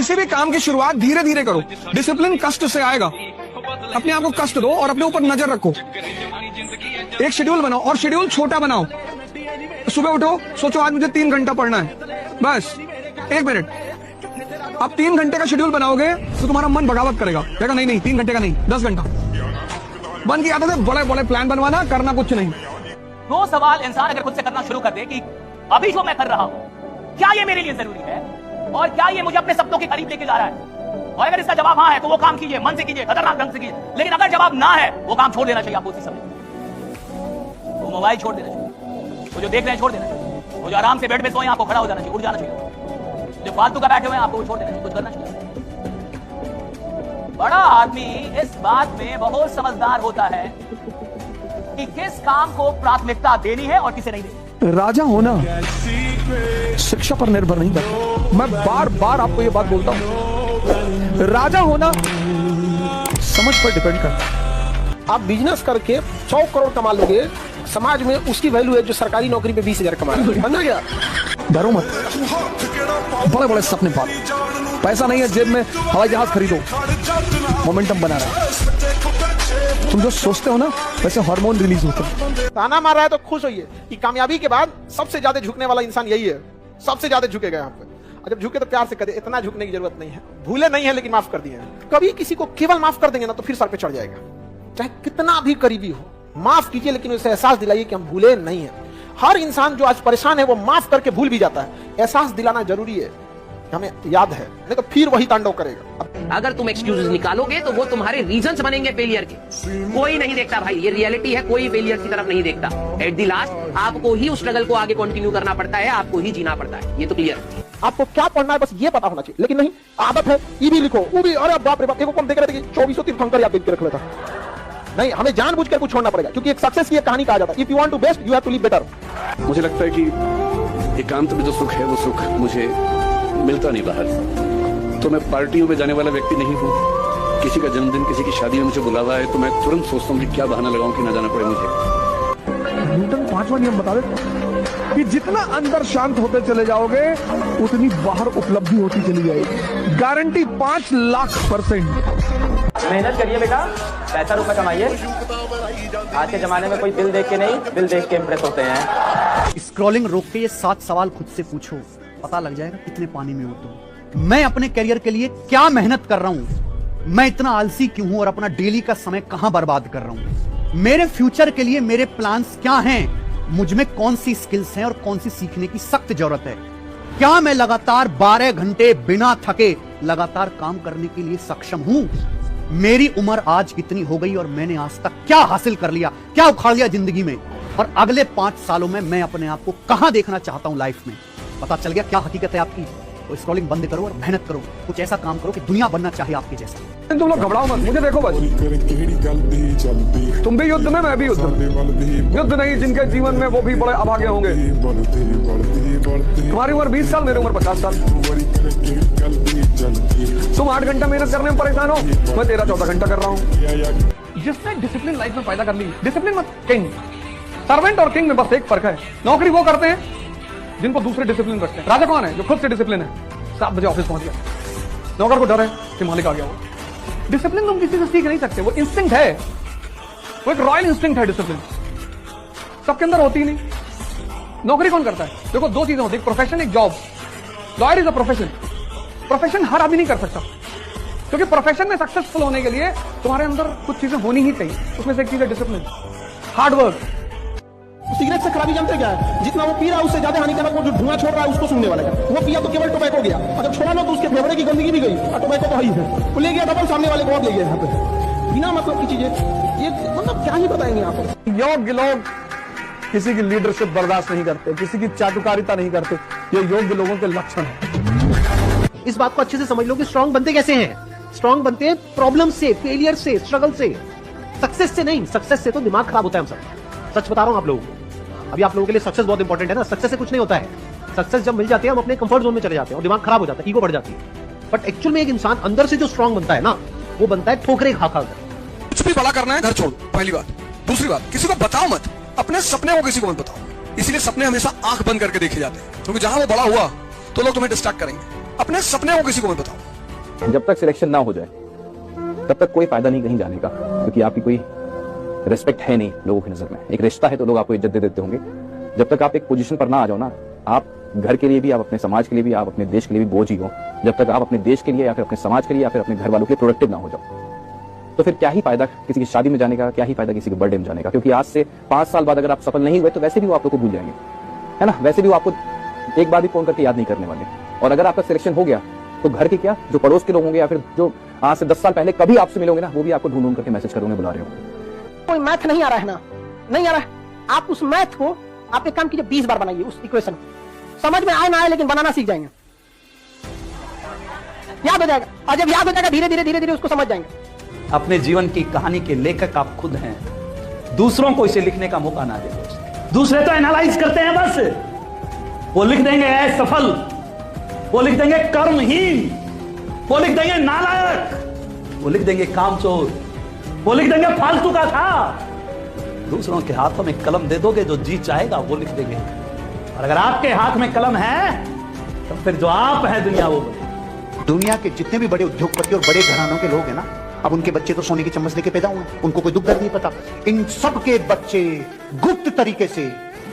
किसी भी काम की शुरुआत धीरे धीरे करो। डिसिप्लिन कष्ट से आएगा। अपने आप को कष्ट दो और अपने ऊपर नजर रखो। एक शेड्यूल बनाओ और शेड्यूल छोटा बनाओ। सुबह उठो, सोचो आज मुझे 3 घंटा पढ़ना है, बस 1 मिनट। आप 3 घंटे का शेड्यूल बनाओगे तो तुम्हारा मन बगावत करेगा, कहेगा नहीं 3 घंटे का नहीं, 10 घंटा। बंद की आदत है बड़े बड़े प्लान बनवाना, करना कुछ नहीं। 2 सवाल इंसान अगर खुद से करना शुरू कर दे कि अभी जो मैं कर रहा हूं, क्या ये मेरे लिए जरूरी है और क्या ये मुझे अपने सपनों के करीब लेके जा रहा है। और अगर इसका जवाब हाँ है तो वो काम कीजिए, मन से कीजिए, खतरनाक ढंग से कीजिए। लेकिन अगर जवाब ना है, वो काम छोड़ देना चाहिए आपको उसी समय। वो मोबाइल छोड़ देना चाहिए, वो जो देख रहे हैं छोड़ देना चाहिए, वो जो आराम से बेड पे सोए आपको खड़ा हो जाना चाहिए, उठ जाना चाहिए। जो फालतू का बैठे हुए हैं आपको वो छोड़ देना चाहिए, कुछ करना चाहिए। बड़ा आदमी इस बात में बहुत समझदार होता है कि किस काम को प्राथमिकता देनी है और किसे नहीं देनी। राजा होना शिक्षा पर निर्भर नहीं करता। मैं बार बार आपको ये बात बोलता हूं, राजा होना समझ पर डिपेंड करता है। आप बिजनेस करके 100 करोड़ कमा लोगे, समाज में उसकी वैल्यू है जो सरकारी नौकरी पे 20,000 कमा रहा है। समझा क्या? डरो मत, बड़े बड़े सपने पालो। पैसा नहीं है जेब में, हवाई जहाज खरीदो, मोमेंटम बना रहा है। तुम जो सोचते हो ना वैसे हार्मोन रिलीज होते हैं। ताना मार रहा है तो खुश होइए कि कामयाबी के बाद सबसे ज्यादा झुकने वाला इंसान यही है। सबसे ज्यादा झुकेगा यहाँ पे। और जब झुके तो प्यार से करे, इतना झुकने की जरूरत नहीं है। भूले नहीं है लेकिन माफ कर दिए हैं। कभी किसी को केवल माफ कर देंगे ना तो फिर सर पे चढ़ जाएगा, चाहे कितना भी करीबी हो। माफ कीजिए लेकिन उसे एहसास दिलाइए कि हम भूले नहीं है। हर इंसान जो आज परेशान है वो माफ करके भूल भी जाता है। एहसास दिलाना जरूरी है, हमें याद है, नहीं तो फिर वही तांडव करेगा। अगर तुम एक्सक्यूजेस निकालोगे तो वो तुम्हारे रीजंस बनेंगे फेलियर के। कोई नहीं देखता भाई, ये रियलिटी है, कोई फेलियर की तरफ नहीं देखता। एट द लास्ट आपको ही उस स्ट्रगल को आगे कंटिन्यू करना पड़ता है, आपको ही जीना पड़ता है, ये तो क्लियर है। आपको क्या पढ़ना है बस ये पता होना चाहिए। लेकिन नहीं, आदत है ई भी लिखो, वो भी, अरे बाप रे बाप, कौन देख रहे थे कि 24 तीर्थंकर याद करके रख लेता। नहीं, हमें जानबूझकर कुछ छोड़ना पड़ेगा, क्योंकि एक सक्सेस की एक कहानी कहा जाता है, if you want to best you have to live better. मुझे लगता है कि एकांत में जो सुख है वो सुख मुझे मिलता नहीं बाहर। तो मैं पार्टियों में जाने वाला व्यक्ति नहीं हूँ। किसी का जन्मदिन, किसी की शादी में मुझे बुलावा है तो मैं तुरंत सोचता हूँ कि क्या बहाना लगाऊं कि ना जाना पड़े मुझे। न्यूटन 5वां नियम बता देता कि जितना अंदर शांत होते चले जाओगे उतनी बाहर उपलब्धि होती चली जाएगी। गारंटी 5,00,000%। मेहनत करिए बेटा, पैसा रुपया कमाइए। आज के जमाने में कोई बिल देख के नहीं, बिल देख के इम्प्रेस होते हैं। स्क्रॉलिंग रोक के ये 7 सवाल खुद से पूछो, पता लग जाएगा कितने पानी में हो तुम। मैं अपने करियर के लिए क्या मेहनत कर रहा हूं, मैं इतना आलसी क्यों हूं और अपना डेली का समय कहां बर्बाद कर रहा हूं। मेरे फ्यूचर के लिए मेरे प्लान्स क्या हैं, मुझ में कौन सी स्किल्स हैं और कौन सी सीखने की सख्त जरूरत है। क्या मैं लगातार 12 घंटे बिना थके लगातार काम करने के लिए सक्षम हूं। मेरी उम्र आज कितनी हो गई और मैंने आज तक क्या हासिल कर लिया, क्या उखाड़ लिया जिंदगी में, और अगले 5 सालों में मैं अपने आप को कहां देखना चाहता हूं लाइफ में। पता चल गया क्या हकीकत है आपकी। तो स्क्रॉलिंग बंद करो और मेहनत करो, कुछ ऐसा काम करो कि दुनिया बनना चाहे आपके जैसा। तुम लोग घबराओ मत, मुझे देखो बस। तुम भी युद्ध में, मैं भी युद्ध में। युद्ध नहीं जिनके जीवन में वो भी बड़े अभागे होंगे। तुम्हारी उम्र 20 साल, मेरी उम्र 50 साल। तुम 8 घंटा मेहनत करने में परेशान हो, मैं 13-14 घंटा कर रहा हूँ। जिसने डिसिप्लिन लाइफ में पैदा कर ली, डिसिप्लिन मत किंग। सर्वेंट और किंग में बस एक फर्क है, नौकरी वो करते हैं जिनको दूसरे डिसिप्लिन रखते हैं। राजा कौन है? जो खुद से डिसिप्लिन है। 7 बजे ऑफिस पहुंच गया, नौकर को डर है कि मालिक आ गया हो। डिसिप्लिन तुम किसी से सीख नहीं सकते, वो इंस्टिंक्ट है, वो एक रॉयल इंस्टिंक्ट है। डिसिप्लिन सबके अंदर होती ही नहीं। नौकरी कौन करता है? देखो 2 चीजें होती है, एक प्रोफेशन, एक job. Lawyer is a profession. Profession हर आदमी नहीं कर सकता, क्योंकि प्रोफेशन में सक्सेसफुल होने के लिए तुम्हारे अंदर कुछ चीजें होनी ही चाहिए। उसमें से एक चीज है डिसिप्लिन, हार्ड वर्क। सिगरेट से खराबी जानते क्या है? जितना वो पी रहा है उससे ज्यादा हानिकारक वो जो धुआं छोड़ रहा है उसको सूंघने वाला है। वो पिया तो केवल टोबैको गया, अगर छोड़ा ना तो उसके फेफड़े की गंदगी भी गई, और टोबैको तो ही है, वो ले गया डबल, सामने वाले को और ले गया। यहाँ पे बिना मतलब की चीजें, ये मतलब क्या ही बताएंगे आप। योग्य लोग किसी की लीडरशिप बर्दाश्त नहीं करते, किसी की चाटुकारिता नहीं करते। ये योग्य लोगों के लक्षण है। इस बात को अच्छे से समझ लो कि स्ट्रांग बनते कैसे हैं। स्ट्रांग बनते हैं प्रॉब्लम से, फेलियर से, स्ट्रगल से, सक्सेस से नहीं। सक्सेस से तो दिमाग खराब होता है हम सब, सच बता रहा हूं आप लोगों को। अभी आप लोगों के लिए सक्सेस बहुत इंपॉर्टेंट है ना, सक्सेस से कुछ नहीं होता है। सक्सेस जब मिल जाते हैं हम अपने कंफर्ट जोन में चले जाते हैं और दिमाग खराब हो जाता है, ईगो बढ़ जाती है। बट एक्चुअल में एक इंसान अंदर से जो स्ट्रांग बनता है ना, वो बनता है ठोकरे खा खा कर। कुछ भी बड़ा करना है घर छोड़ो, पहली बात। दूसरी बात, किसी को बताओ मत, अपने सपने को किसी को मत बताओ। इसीलिए सपने हमेशा आंख बंद करके देखे जाते हैं, क्योंकि जहां वो बड़ा हुआ तो लोग तुम्हें डिस्ट्रैक्ट करेंगे। अपने सपने को किसी को मत बताओ। जब तक सिलेक्शन ना हो जाए तब तक कोई फायदा नहीं कहीं जाने का, क्योंकि आपकी कोई रिस्पेक्ट है नहीं लोगों की नजर में। एक रिश्ता है तो लोग आपको इज्जत दे देते होंगे। जब तक आप एक पोजीशन पर ना आ जाओ ना, आप घर के लिए भी, आप अपने समाज के लिए भी, आप अपने देश के लिए भी बोझ ही हो। जब तक आप अपने देश के लिए या फिर अपने समाज के लिए या फिर अपने घर वालों के लिए प्रोडक्टिव ना हो जाओ, तो फिर क्या ही फायदा किसी की शादी में जाने का, क्या ही फायदा किसी के बर्थडे में जाने का। क्योंकि आज से 5 साल बाद अगर आप सफल नहीं हुए तो वैसे भी वो आप लोग को भूल जाएंगे, है ना। वैसे भी वो आपको एक बार भी फोन करके याद नहीं करने वाले। और अगर आपका सिलेक्शन हो गया तो घर के क्या, जो पड़ोस के लोग होंगे या फिर जो आज से 10 साल पहले कभी आपसे मिलोगे ना, वो भी आपको ढूंढ करके मैसेज करोगे, बुला रहे हो। कोई मैथ नहीं आ रहा है ना, नहीं आ रहा है, आप उस मैथ को आप एक काम कीजिए 20 बार बनाइए उस इक्वेशन। समझ में आए ना आए लेकिन बनाना सीख जाएंगे, याद हो जाएगा। और जब याद हो जाएगा धीरे धीरे धीरे धीरे उसको समझ जाएंगे। अपने जीवन की कहानी के लेखक आप खुद हैं, दूसरों को इसे लिखने का मौका ना दें। दूसरे तो एनालाइज करते हैं बस, वो लिख देंगे असफल, वो लिख देंगे कर्महीन, वो लिख देंगे नालायक, वो लिख देंगे कामचोर, वो लिख देंगे फालतू का था। दूसरों के हाथों में कलम दे दोगे, जो जी चाहेगा वो लिख देंगे। और अगर आपके हाथ में कलम है तो फिर जो आप है दुनिया वो बने। दुनिया के जितने भी बड़े उद्योगपति और बड़े घरानों के लोग हैं ना, अब उनके बच्चे तो सोने की चम्मच लेके पैदा हुए, उनको कोई दुख दर्द नहीं पता। इन सब के बच्चे गुप्त तरीके से,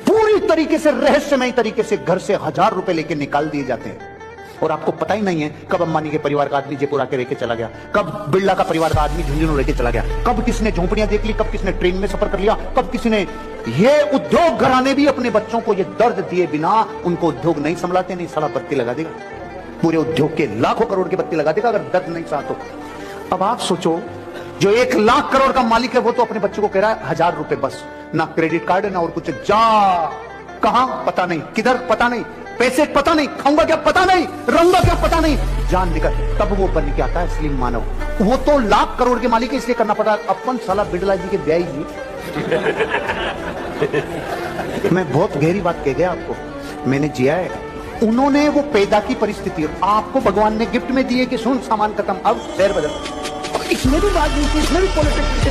पूरी तरीके से, रहस्यमय तरीके से घर से 1000 रुपए लेके निकाल दिए जाते हैं। और आपको पता ही नहीं है कब अंबानी के परिवार का आदमी जयपुर आके लेके चला गया, कब बिरला का परिवार का आदमी झुंझुनू लेके चला गया, कब किसने झोंपड़ियां देख ली, कब किसने ट्रेन में सफर कर लिया, कब किसी ने। ये उद्योग घराने भी अपने बच्चों को ये दर्द दिए बिना उनको उद्योग नहीं संभलाते। नहीं साला बत्ती लगा देगा, पूरे उद्योग के लाखों करोड़ की बत्ती लगा देगा अगर दर्द नहीं साथ हो। अब आप सोचो, जो 1 लाख करोड़ का मालिक है वो तो अपने बच्चों को कह रहा है 1000 रुपए बस, ना क्रेडिट कार्ड है ना और कुछ। जा कहां पता नहीं, किधर पता नहीं, पैसे पता नहीं, खाऊंगा क्या पता नहीं, रहूंगा क्या पता नहीं, जान निकल। तब वो बन के आता है असली मानव। वो तो लाख करोड़ के मालिक है, इसलिए करना पड़ा। अपन साला बिरला जी के ब्याही जी। मैं बहुत गहरी बात कह गया आपको, मैंने जिया है। उन्होंने वो पैदा की परिस्थिति आपको भगवान ने गिफ्ट में दी है कि सुन सामान खत्म, अब शहर बदल। इसमें भी बात नहीं थी, इसमें भी पॉलिटिक्स